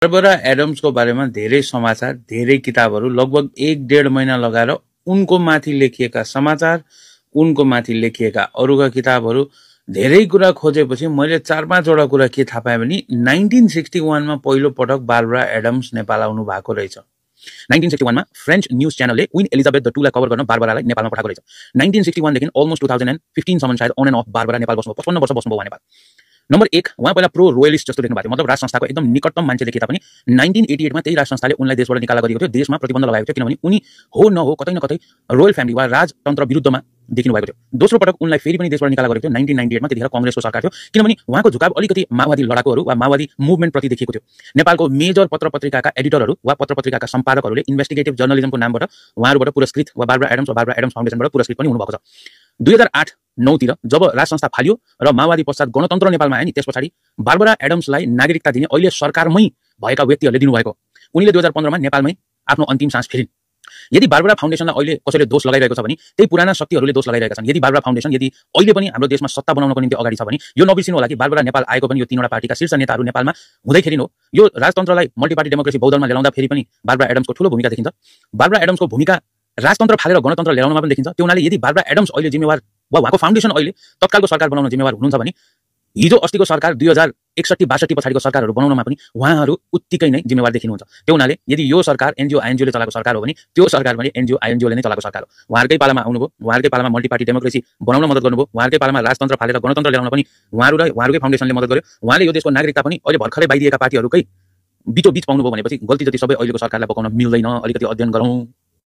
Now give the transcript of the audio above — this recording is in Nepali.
बारबरा एडम्सको बारेमा धेरै समाचार, धेरै किताबहरू लगभग 1.5 महिना लगाएर उनको माथि लेखिएका समाचार, उनको माथि लेखिएका अरूका किताबहरू धेरै कुरा खोजेपछि मैले 4-5 वटा कुरा के थाहा पाएँ भने 1961 मा पहिलो पटक बारबरा एडम्स नेपाल आउनु भएको रहेछ। 1961 मा फ्रेन्च न्यूज च्यानलले क्वीन एलिजाबेथ द 2 लाई कभर गर्न बारबरालाई नेपालमा पठाएको रहेछ। 1961 देखि अलमोस्ट 2015 सम्म सायद अन एन्ड अफ बारबरा नेपाल बस्नुभयो। 55 वर्ष बस्नुभयो नेपाल। नम्बर 1, उहाँ पहिला प्रो रोयलिस्ट जस्तो देख्नु भएको थियो, मतलब राज संस्थाको एकदम निकटतम मान्छे देखिए तापनि 1988 मा त्यही राज संस्थाले उनलाई देशबाट निकाला गरिएको थियो, देशमा प्रतिबन्ध लगाएको थियो, किनभने उनी हो न हो कतै न कतै रोयल फ्यामिली वा राजतन्त्र विरुद्धमा देखिनु भएको थियो। दोस्रो पटक उनलाई फेरि पनि देशबाट निकाला गरेको थियो 1998 मा, त्यतिखेर कांग्रेसको सरकार थियो, किनभने उहाँको झुकाव अलिकति माओवादी लडाकुहरू वा माओवादी मुभमेन्ट प्रति देखिएको थियो। नेपालको मेजर पत्रपत्रिकाका एडिटरहरू वा पत्रपत्रिकाका सम्पादकहरूले इन्भेस्टिगेटिभ जर्नलिजमको नामबाट उहाँहरूबाट पुरस्कृत वा बारबरा एडम्स फाउन्डेसनबाट पुरस्कृत पनि हुनुभएको छ। 2008-9 तिर जब राज संस्था फालियो र माओवादी पश्चात गणतन्त्र नेपालमा आयो नि, त्यसपछि बारबरा एडम्सलाई नागरिकता दिने अहिले सरकारमै भएका व्यक्तिहरूले दिनुभएको, उनीले 2015 मा नेपालमै आफ्नो अन्तिम सास फेरिन्। यदि बारबरा फाउन्डेसनलाई अहिले कसैले दोष लगाइरहेको छ भने त्यही पुराना शक्तिहरूले दोष लगाइरहेका छन्। यदि बारबरा फाउन्डेसन यदि अहिले पनि हाम्रो देशमा सत्ता बनाउनको निम्ति अगाडि छ भने यो नबिर्सिनु होला कि बारबरा नेपाल आएको पनि यो 3 वटा पार्टीका शीर्ष नेताहरू नेपालमा हुँदैखेरि हो। यो राजतन्त्रलाई मल्टिपार्टी डेमोक्रेसी बहुदलमा ल्याउँदा फेरि पनि बारबरा एडम्सको ठूलो भूमिका देखिन्छ। बारबरा एडम्सको भूमिका राजतन्त्र फालेर गणतन्त्र ल्याउनमा पनि देखिन्छ। त्यो हुनाले यदि बारबरा एडम्स अहिले जिम्मेवार वा उहाँको फाउन्डेसन अहिले तत्कालको सरकार बनाउन जिम्मेवार हुनुहुन्छ भने हिजो अस्तिको सरकार 2061-62 पछाडिको सरकारहरू बनाउनमा पनि उहाँहरू उत्तिकै नै जिम्मेवार देखिनुहुन्छ। त्यो हुनाले यदि यो सरकार एनजिओ आइएनजिओले चलाएको सरकार हो भने त्यो सरकार पनि एनजिओ आइएनजिओले नै चलाएको सरकार हो। उहाँहरूकै पालामा आउनुभयो, उहाँहरूकै पालामा मल्टिपार्टी डेमोक्रेसी बनाउन मद्दत गर्नुभयो, उहाँहरूकै पालामा राजतन्त्र फालेर गणतन्त्र ल्याउन पनि उहाँहरूलाई उहाँहरूकै फाउन्डेसनले मद्दत गर्यो। उहाँले यो देशको नागरिकता पनि अहिले भर्खरै बाहिरिएका पार्टीहरूकै बीचोबीच पाउनुभयो भनेपछि गल्ती जति सबै अहिलेको सरकारलाई पकाउन मिल्दैन। अलिकति अध्ययन गरौँ।